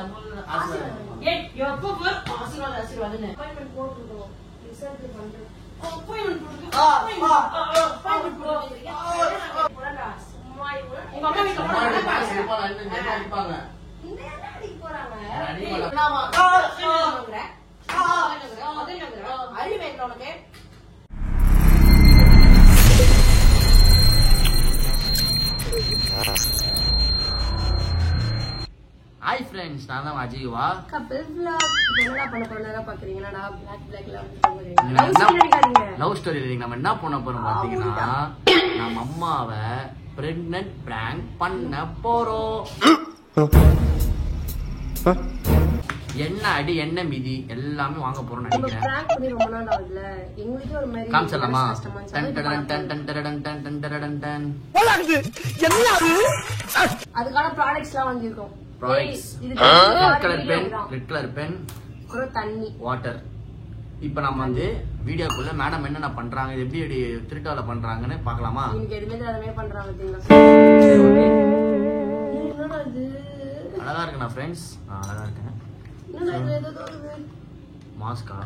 Hi friends, நான் தான் அஜீவா. Kapil vlog. என்னடா பண்ண போறேன்னா பாக்குறீங்களாடா black லவ் ஸ்டோரி நம்ம என்ன பண்ண போறோம் பாத்தீங்கன்னா நம்ம அம்மாவை பிரெக்னன்ட் பிராங்க் பண்ண போறோம். என்ன அடி என்ன மிதி எல்லாமே வாங்க போறோம் நினைக்கிறேன். பிராங்க் பண்ணி ரொம்ப நாள் ஆகுதுல. எங்களுக்கே ஒரு மாதிரி காமிச்சலாமா? டன் டன் டன் டன் டன் டன் டன் டன் டன். அதுக்கான ப்ராடக்ட்ஸ்லாம் வாங்கி இருக்கோம். ப்ராடக்ட்ஸ் ரெட் கலர் பென் ஒரு தண்ணி வாட்டர். இப்போ நம்ம வந்து வீடியோக்குள்ள மேடம் என்னென்ன பண்றாங்க, இது எப்படி திருட்டால பண்றாங்கன்னு பார்க்கலாமா? இன்னைக்கு எதுமே அதமே பண்றாங்க பாத்தீங்களா? என்னடா இது? அழகா இருக்குண்ணா ஃப்ரெண்ட்ஸ். அழகா இருக்கேன். என்னடா இது ஏதோ மாஸ்கா?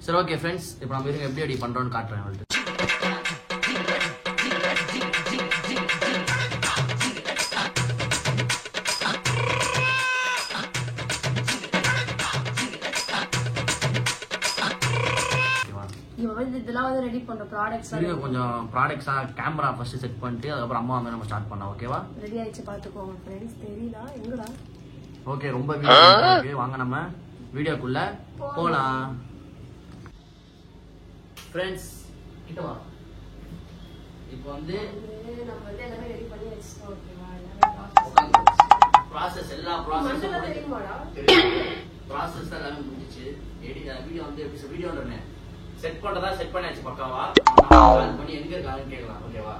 சரி ஓகே ஃப்ரெண்ட்ஸ், இப்போ நம்ம இருங்க எப்படி அடி பண்றோம்னு காட்டுறேன் உங்களுக்கு. இதெல்லாம் வந்து ரெடி பண்ற ப்ராடக்ட்ஸ் கொஞ்சம் ப்ராடக்ட்ஸா கேமரா ஃபர்ஸ்ட் செட் பண்ணிட்டு அதுக்கப்புறம் அம்மா வந்து நம்ம ஸ்டார்ட் பண்ணலாம். ஓகேவா? ரெடி ஆயிடுச்சு பாத்துக்கோங்க ஃப்ரெண்ட்ஸ். தெரியல எங்கடா? ஓகே, ரொம்ப வீடியோ இருக்கு, வாங்க நம்ம வீடியோக்குள்ள போலாம். ஃப்ரெண்ட்ஸ் கிட்ட வா. இப்போ வந்து நம்ம வந்து எல்லாமே ரெடி பண்ணி வச்சிட்டோம். ஓகேவா? ப்ராசஸ் எல்லா ப்ராசஸும் தெரியுமாடா? ப்ராசஸ் எல்லாமே முடிஞ்சிச்சு. வீடியோ வந்து எப்படி வீடியோன்றனே செட் பண்றதா செட் பண்ணியாச்சு பக்காவா. கால் பண்ணி எங்க இருக்காங்கன்னு கேட்கலாம். ஓகேவா?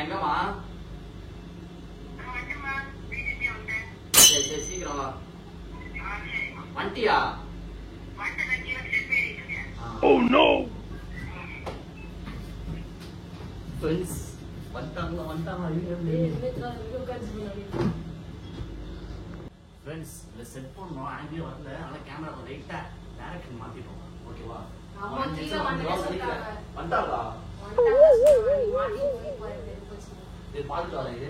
எங்கம்மா? சரி சரி சீக்கிரம் வா. வண்டியா? Oh no. Friends, வந்தாங்க ஃப்ரெண்ட்ஸ். இந்த செட் பண்ணோம், ஆங்கிள் வரல, ஆனா கேமரா லைட்டா டைரக்ஷன் மாத்திட்டோம். ஓகேவா? வந்தாங்களா? இது பாத்துட்டு வரேன். இது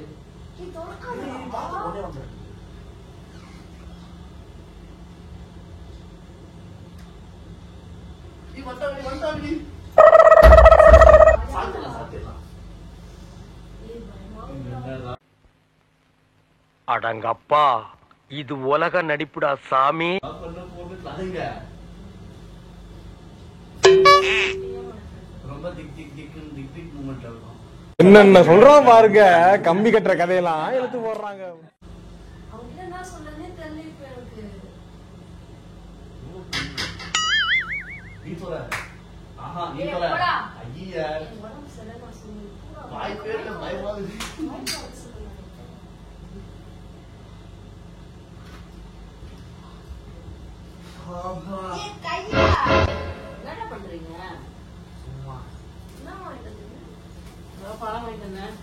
அடங்கப்பா, இது உலக நடிப்புடா சாமி. ரொம்ப திக் திக் திக் திக் மூமெண்ட் இருக்கும். என்னென்ன சொல்றோம் பாருங்க, கம்பி கட்டுற கதையெல்லாம் எடுத்து போடுறாங்க. அவங்க என்ன சொல்றதுன்னே தெரியல இப்ப எனக்கு. நீ சொல்ற. ஆஹா, நீ சொல்ற. ஐயா, உடம்பு சரியில்லை சொல்லு. வாய் பேர்ல பயமாகுது. என்ன பண்றீங்க? சும்மா என்ன வாங்கிட்டு வந்தீங்க? பழம் வாங்கிட்டு வந்தேன்.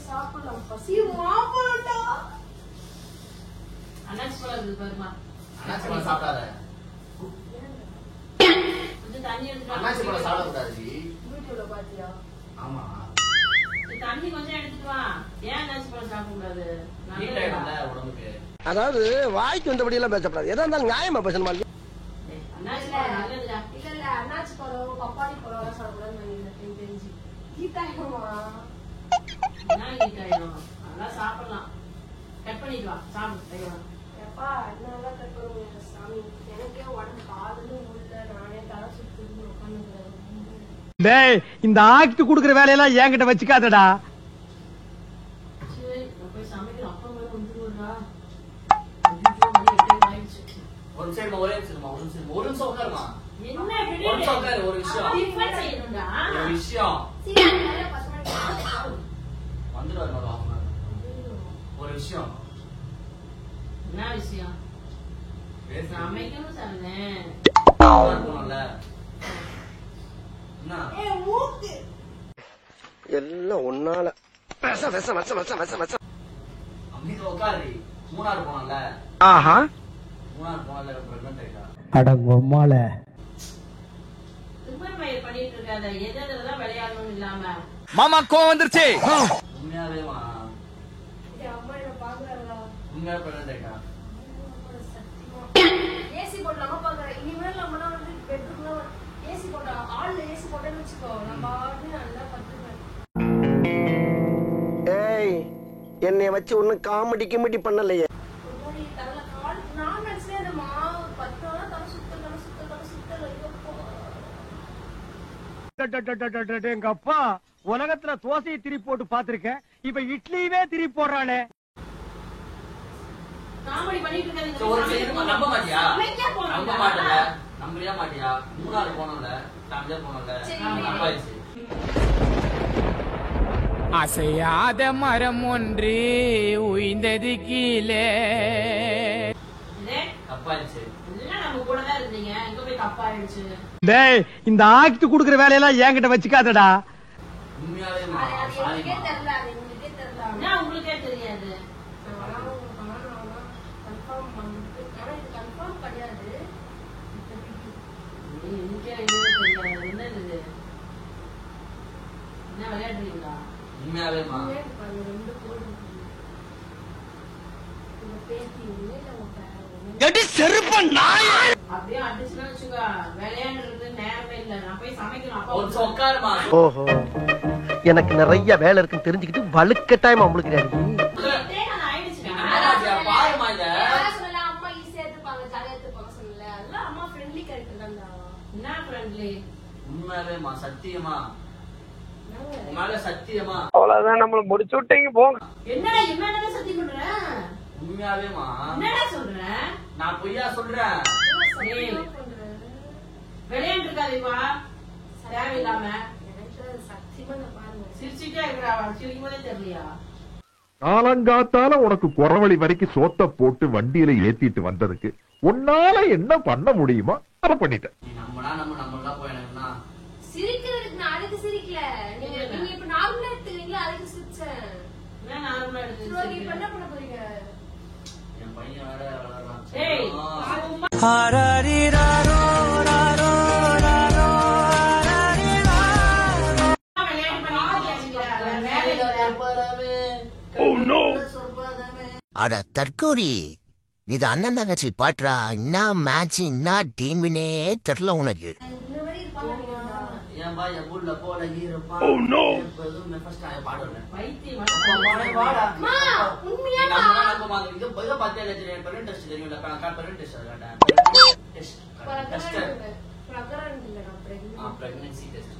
சாப்பிடலாம். பசி மாப்படா. அண்ணாச்சி பழம் இருக்கு பாருமா. அண்ணாச்சி பழம் சாப்பிடாத. கொஞ்சம் தண்ணி எடுத்து. அண்ணாச்சி பழம் சாப்பிடக்கூடாது. வீட்டுல பாத்தியா? ஆமா. தண்ணி கொஞ்சம் எடுத்துட்டு வா. ஏன் அண்ணாச்சி பழம் சாப்பிடக்கூடாது? உடம்புக்கு. அதாவது வாய்க்கு வந்தபடி எல்லாம் பேசப்படாது. எதா இருந்தாலும் நியாயமா பேசணுமா? அண்ணாச்சி பழம் நல்லதுடா. இல்ல அண்ணாச்சி பழம் பப்பாளி பழம் எல்லாம் சாப்பிடக்கூடாதுன்னு எனக்கு தெரிஞ்சு. கீட்டாயிடுமா? என்ன கீட்டாயிடும்? நல்லா சாப்பிடலாம். கட் பண்ணிட்டு வா, சாப்பிடு. எப்பா நல்லா கட் பண்ணுங்க சாமி. எனக்கே உடம்பு காதுன்னு உள்ள நானே தலை சுத்தி உட்காந்துக்கிறேன். டேய், இந்த ஆக்ட் குடுக்குற வேலையெல்லாம் என்கிட்ட வச்சுக்காதடா. சரி, நான் போய் சமைக்கிறேன். அப்பா மேல வந்துருவா. ஒரு நிமிஷம் ஒரே நிமிஷம் உட்காருமா. என்ன உட்காரு, ஒரு விஷயம். டிஃபன் செய்யணும்டா. ஒரு விஷயம். சரி, அதனால 10 மணிக்கு வந்துடுவாரு ஒரு half an hour. ஒரு விஷயம். என்ன விஷயம்? பேசு. சமைக்கணும் சொன்னேன். போனோம்ல. என்ன? மூக்கு எல்லாம் ஒன்னால அம்மிக்கு உட்காரு. மூணாறு போனோம்ல. ஆஹா மூணாறு போனோம்ல, pregnant ஆயிட்டா. அடங்கொம்மால திமிர் மயிர் பண்ணிட்டு இருக்காத. எது எதுலாம் விளையாடணும் இல்லாம. மாமா கோவம் வந்துருச்சு. உண்மையாவேமா? என் அம்மா என்ன பாக்குறாங்களா? உண்மையா pregnant ஆயிட்டா. ஏசி போடலாமா பாக்குறேன். இனிமேல் நம்மனா வந்து பெட்ரூம்ல ஏசி போட்டா ஆள்ல ஏசி போட்டேன்னு வச்சுக்கோ, நான் பாட்டு நல்லா பத்துவேன். ஏய் என்னைய வச்சு ஒன்னும் காமெடி கிமெடி பண்ணலையே. ஒரு மாதிரி தலை கால் நான் நினைச்சேன் அந்த மாவு 10 நாளா தலை சுத்தல் எங்க அப்பா உலகத்துல தோசையை திரி போட்டு பாத்திருக்கேன். இப்ப இட்லியவே திரி போடுறானே. காமெடி பண்ணிட்டு இருக்காதீங்க. ஒரு விஷயம் நம்ப மாட்டியா? சமைக்க போறோம். நம்ப மாட்டல. நம்பறியா மாட்டியா? மூணாறு போனோம்ல, ஃபேமிலியா போனோம்ல. நம்பாயிச்சு. அசையாத மரம் ஒன்று உய்ந்தது கீழே. தப்பாயிடுச்சு. எல்லாம் நம்ம கூட தான் இருந்தீங்க. எங்க போய் தப்பாயிடுச்சு? டேய் இந்த ஆக்ட் குடுக்குற வேலையெல்லாம் என்கிட்ட வச்சுக்காதடா. உண்மையாவேமா? அது சாரிமா. எனக்கே தெரியல, அது உங்களுக்கே தெரியல. என்ன உங்களுக்கே தெரியாது? கன்ஃபார்ம் பண்ணிட்டு ஆனா இது கன்ஃபார்ம் கிடையாது. எனக்கே எதுவும் தெரியாது. என்ன இது? என்ன விளையாடுறீங்களா? உண்மையாவேமா? ரெண்டு கோடு உங்க பேத்தி ஒண்ணு இல்ல உங்க எடி செருப்ப நாய். அப்படியே அடிச்சுன்னா வச்சுக்கோ, விளையாடுறது நேரமே இல்ல. நான் போய் சமைக்கணும். அப்பா ஒரு உட்காருமா. ஓஹோ எனக்கு நிறைய வேலை இருக்குன்னு தெரிஞ்சுக்கிட்டு வலுக்கட்டாயமா முழுக்கிறாரு. ஆயிடுச்சுடா. பாருமா இத. சொன்னல அம்மா ஈஸியா எடுத்துப்பாங்க, ஜாலியா எடுத்துப்பாங்க சொன்னல. அதெல்லாம் அம்மா ஃப்ரெண்ட்லி கேரக்டர் தான்டா. என்ன ஃப்ரெண்ட்லி? உண்மையாவேமா? சத்தியமா? உன்னால சத்தியமா? அவ்வளவுதான் நம்மள முடிச்சு விட்டீங்க போங்க. என்னடா என்னடா சத்தியம் பண்ற? உண்மையாவேமா? என்னடா சொல்ற? நான் பொய்யா சொல்றேன்? விளையாண்டு இருக்காதேப்பா தேவையில்லாம. எனக்கு சத்தியமா நான் பாருங்க. சிரிச்சுட்டே இருக்கிறா. சிரிக்கும் போதே தெரியலையா? காலங்காத்தால உனக்கு குறவழி வரைக்கும் சோத்த போட்டு வண்டியில ஏத்திட்டு வந்ததுக்கு உன்னால என்ன பண்ண முடியுமோ அதை பண்ணிட்டேன். நீ நம்மனா நம்மளாம் போயினா சிரிக்கிறதுக்கு நான் அதுக்கு சிரிக்கல. நீங்க இப்ப நார்மலா எடுத்துக்கிறீங்களா, அதுக்கு சிரிச்சேன். என்ன நார்மலா சரி, எடுத்து இப்ப என்ன பண்ண போறீங்க? என் பையன் வேற வளர்றான். ஏய் ஆ. அட தற்கூரி, இது அண்ணன் தங்கச்சி பாட்ரா. என்ன மேட்ச், என்ன டீம்னே தெரியல உனக்கு. இந்த மாதிரி இருப்பாங்க. ஏன் பா என் ஊர்ல போல ஹீரோப்பா. எப்போதும் ஃபர்ஸ்ட் நான் பாடுறேன். பைத்தியம் வாடா. அம்மா, உண்மையா நம்ம நம்ம மாதிரி இது பைய பார்த்தே தெரியும். பெரண்ட் டெஸ்ட் தெரியும்ல. பெரண்ட் டெஸ்ட் அதடா. டெஸ்ட். டெஸ்ட். பிரகரன் இல்ல, நான் பிரெக்னன்ட். Pregnancy test.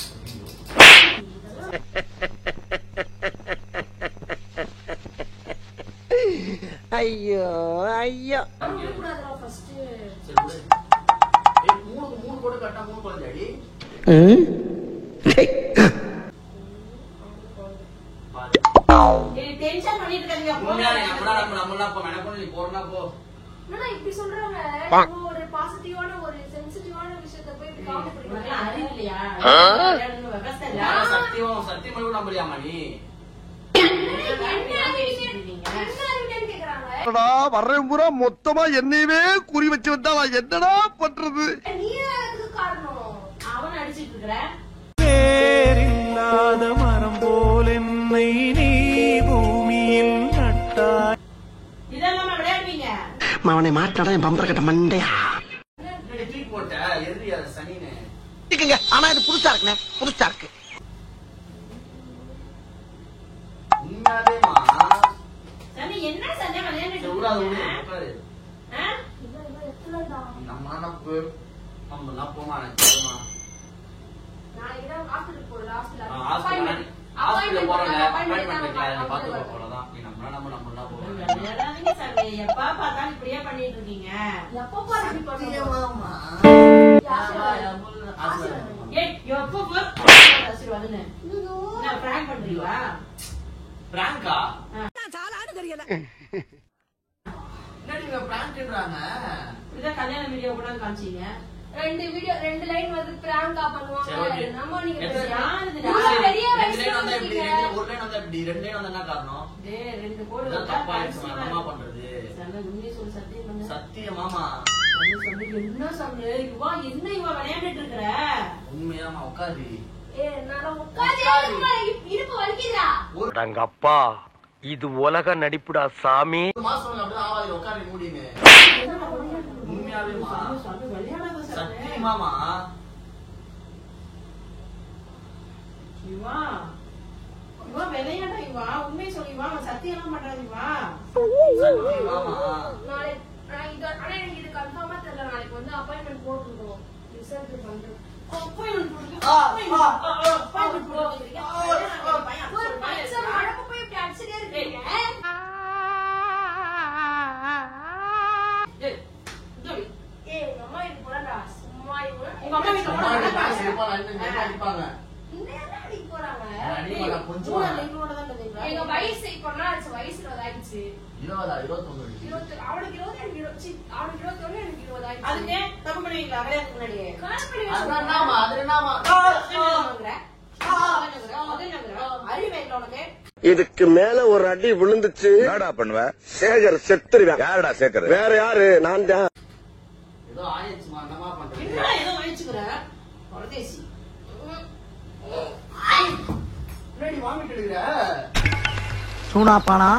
ஐயோ ஐயோ கூடாதுடா ஃபர்ஸ்ட். சரி விடு. ஏய் மூணு கூட கட்டா மூணு குழந்தைடி. பாரு. ஏய் டென்ஷன் பண்ணிட்டு இருக்காதீங்க. உண்மையாவே நம்மளா போ. எனக்கு நீ போறனா போ. என்னடா இப்படி சொல்றாங்க? ஒரு பாசிட்டிவான ஒரு சென்சிட்டிவான விஷயத்தை போய் இப்படி காமெடி உனக்கு பண்றீங்க. அறிவு இல்லையா? விளையாடணும் விவசாயம் இல்ல. நான் சத்தியமா கூட நம்பலையாமா நீ? என்ன அறிவுன்னு கேக்குறாங்க. வர்றேன் பூரா மொத்தமா என்னையவே குறி வச்சு வந்தா நான் என்னடா பண்றது? நீ அதுக்கு காரணம். அவன் அடிச்சிட்டு இருக்கிற. வேறில்லாத மரம் போல் என்னை நீ பூமியில் நட்டாய். இதெல்லாம் விளையாடுவீங்க. அவனை மாட்டாடா என் பம்பர கட்ட மண்டையா. என்னடி தூக்கி போட்ட? எரிடி அத சனினே. இருக்குங்க. ஆனா இது புதுசா இருக்குண்ணே, புதுசா இருக்கு. உண்மையாவேமா? சனி என்ன சண்டை விளையாண்டுட்டு சரி விடாத விடு. இருக்கீங்க? உட்காரு. ஆ? இவன் எத்துலடா. நம்மளாம் போ. நம்மளாம் போமா எனக்கு தெரியுமா? நாளைக்கு தான் ஹாஸ்பிடல் போறோம். ஹாஸ்பிடல் போறோம்ல. அப்பாயின்மெண்ட் எடுக்கல. நீ பாத்துக்கோ அவ்வளவுதான். நீ நம்மளாம் போவோம். விளையாடாதீங்க சாமி. எப்ப பார்த்தாலும் இப்படியே பண்ணிட்டு இருக்கீங்க. எப்ப பாரு இப்படி பண்ணுவோம். சத்தியமாமா? யாரு? அம்மா ஏய் எப்போ ஆசீர்வாதம்னு என்ன பிராங்க் பண்றீங்களா? பிராங்கா? சாலான்னு தெரியல. என்ன நீங்க பிராங்க்ன்றாங்க? இதான் கல்யாண வீடியோ கூட காமிச்சீங்க. 2 லைன் வந்து பிராங்கா பண்ணுவாங்க. நம்ம நீங்க யாருதுடா? பெரிய வயசுல ஒரு லைன் வந்தீங்க. வந்தா இப்படி 2 லைன் வந்தா என்ன காரணம்? டேய் 2 கோடி இதான் தப்பாயிடுச்சு என்னமா பண்றது? சல்ல உண்மையை சொல்லு, சத்தியம் பண்ணு. சத்தியமாமா சொல்லு என்ன சொல்லு? இவா என்ன இவா விளையாண்டுட்டு இருக்கற? உண்மையாமா உட்காரு. நான் உட்கார்ந்து இடுப்பு வலிக்குதா? அடங்கப்பா இது உலக நடிப்புடா சாமி. ஒரு மாசம் அப்படிதான் ஆவாது உட்காரு மூடிங்க. உண்மையாவேமா சொல்லு விளையாடாத சார். சத்தியமாமா இவா இவா விளையாடா இவா உண்மையை சொல்லி இவா சத்தியம் எல்லாம் பண்றாங்க இவா. சத்தியமாமா நாளைக்கு நான் இது ஆனா எனக்கு இது கன்ஃபார்மா தெரியல. நாளைக்கு வந்து அப்பாயின்மெண்ட் போட்டுருக்கோம். ரிசல்ட் பண்றோம். அப்பாயின்மெண்ட் போடுங்க. அப்பாயின்மெண்ட் போடுங்க. ஒரு மனுஷன் மடப்பு போய் இப்படி அடிச்சுட்டே இருக்கீங்க. எங்க அம்மா இது போறாடா. சும்மா இவங்க உங்க அம்மா வீட்டுல அடிப்பாங்க. நேரா அடிக்க போறாங்க. அடிப்பாங்க கொஞ்சம். எங்க வயசு இப்ப என்ன ஆச்சு? வயசு 20 ஆயிடுச்சு. 20 21 அவனுக்கு 20 எனக்கு 20 அவனுக்கு 21 எனக்கு 20 ஆயிடுச்சு. அதுக்கே தப்பு பண்ணுவீங்களா கல்யாணத்துக்கு முன்னாடியே? அதுனாமா அறிவே இல்லை உனக்கு? இதுக்கு மேல ஒரு அடி விழுந்துச்சு என்னடா பண்ணுவ? சேகர் செத்துருவேன். யாரடா சேக்கர்? வேற யாரு? நான் தான். ஏதோ ஆயிடுச்சுமா என்னமா பண்றது? என்னடா ஏதோ வச்சுக்கிற பரதேசி. முன்னாடி வாமிட்டு எடுக்கிற. சூனாப்பானா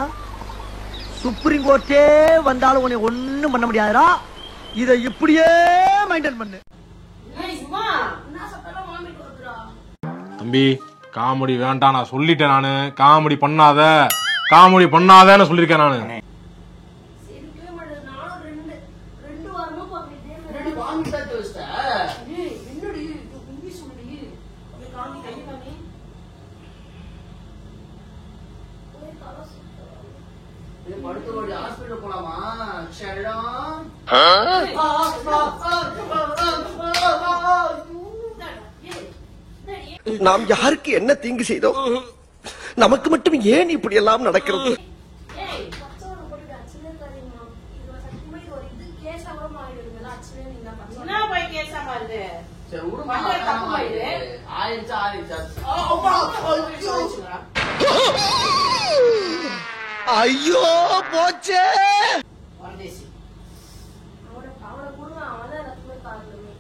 சுப்ரீம் கோர்ட்டே வந்தாலும் உன்னை ஒண்ணும் பண்ண முடியாதுடா. இதை இப்படியே மெயின்டைன் பண்ணு. இவா என்ன சத்தம் வாமிட்டு வருதுடா. தம்பி காமெடி வேண்டாம் நான் சொல்லிட்டேன். நானு காமெடி பண்ணாதன்னு சொல்லிருக்கேன் நானு. சரிக்கவே மாட்டேன். நானும் ரெண்டு வாரமா பண்ணிட்டே முன்னாடி வாமிட்டு எடுத்து வச்சிட்ட. என்னடி உண்மை சொல்லி காமி கை காமி படுத்து ஹாஸ்பிட்டல் போலாமா? ஷடம் நாம் யாருக்கு என்ன தீங்கு செய்தோம்? நமக்கு மட்டும் ஏன் இப்படி எல்லாம் நடக்கிறது? என்ன போய் கேசாம இருக்கு? சரி விடுமா. தப்பு இது. ஆயிடுச்சா ஐயோ போச்சே. பரதேசி அவனை கொடுங்க. அவன் தான் ரத்தமே காரணமே.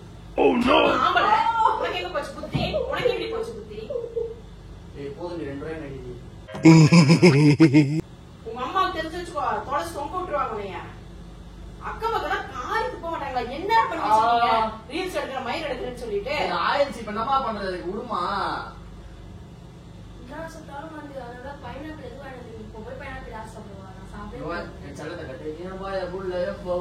ஆம்பளை உனக்கு எங்க போச்சு புத்தி? உனக்கு எப்படி போச்சு புத்தி? போதும் 2 ரூபாய் நடிக்குது. உங்க அம்மாவுக்கு தெரிஞ்சு வச்சுக்கோ, தொலைச்சு தொங்க விட்டுருவாங்க உன்னைய. அக்கம் பக்கம் காருக்கு போக மாட்டாங்களா? என்ன பண்ணி வச்சிருக்கீங்க? ரீல்ஸ் எடுக்கிற மயிர் எடுக்கிறேன்னு சொல்லிட்டு ஆயிடுச்சு இப்ப என்னமா பண்றது? விடுமா. என்ன சொல்றாலும் வந்து அதோட பைனாப்பிள் எதுவும் வேணும். இப்போ போய் பைனாப்பிள் யார் சாப்பிடுவா? நான் சாப்பிடுவேன். என் செல்லத்தை கட்டு. ஏன் பாய புள்ள போ.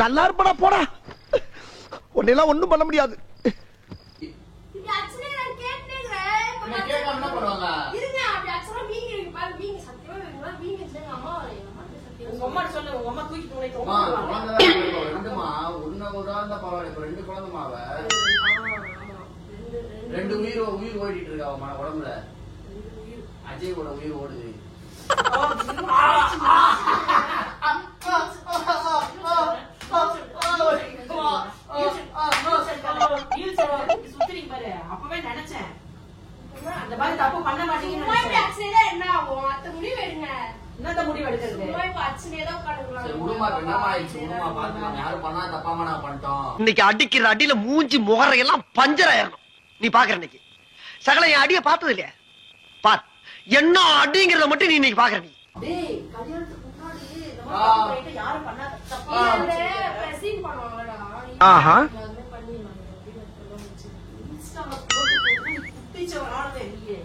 நல்லா இருப்படா போடா. உன்னெல்லாம் ஒண்ணும் பண்ண முடியாது. இப்படி அச்சனே நான் கேட்டேங்கிறேன். கேட்காம என்ன பண்ணுவாங்க? இருங்க அப்படி அச்சனா வீங்க பாரு. வீங்க சத்தியமா வேணுமா? வீங்க எங்க அம்மா வரைய. அம்மா சத்தியமா உங்க அம்மா சொல்லு, உங்க அம்மா தூக்கி உன்னை தொங்க அம்மா, விடுவாங்க. குழந்தை தான் ரெண்டுமா. ஒண்ணு ஒரு ஆள் தான் பரவாயில்ல. இப்ப 2 குழந்தைமாவ. 2 உயிர் ஓடிட்டு இருக்கா அவன் உடம்புல. அஜயோட உயிர் ஓடுது. சுத்திரிங்க பாரு. அப்பவே நினைச்சேன் அந்த மாதிரி தப்பு பண்ண மாட்டீங்கன்னு இப்படி நினைச்சேன். அச்சனே என்ன ஆகும்? அத்த முடிவு எடுங்க. என்னத்த முடிவு எடுக்கிறது? சும்மா இப்ப அச்சனே தான் உட்காந்துக்கலாம். சரி விடுமா. என்னமா ஆயிடுச்சு? விடுமா பாத்துக்கலாம். யாரும் பண்ணா தப்பாம நான் பண்ணிட்டோம். இன்னைக்கு அடிக்கிற அடியில மூஞ்சி முகரையெல்லாம் பஞ்சர் ஆயிரணும். நீ பாக்குற இன்னைக்கு சகல என் அடிய பார்த்தது இல்லையா? பார் என்ன அடிங்கிறத மட்டும் நீ இன்னைக்கு பாக்குற. நீ டேய் கல்யாணத்துக்கு முன்னாடி இந்த மாதிரி தப்பு பண்ணிட்டு யாரும் பண்ணாத தப்பா பிரசீன் பண்ணுவாங்கடா. ஆஹா. எல்லாமே பண்ணிடுவாங்க. இன்ஸ்டால போட்டு குட்டிச்சவன் ஆனதே இல்லையே.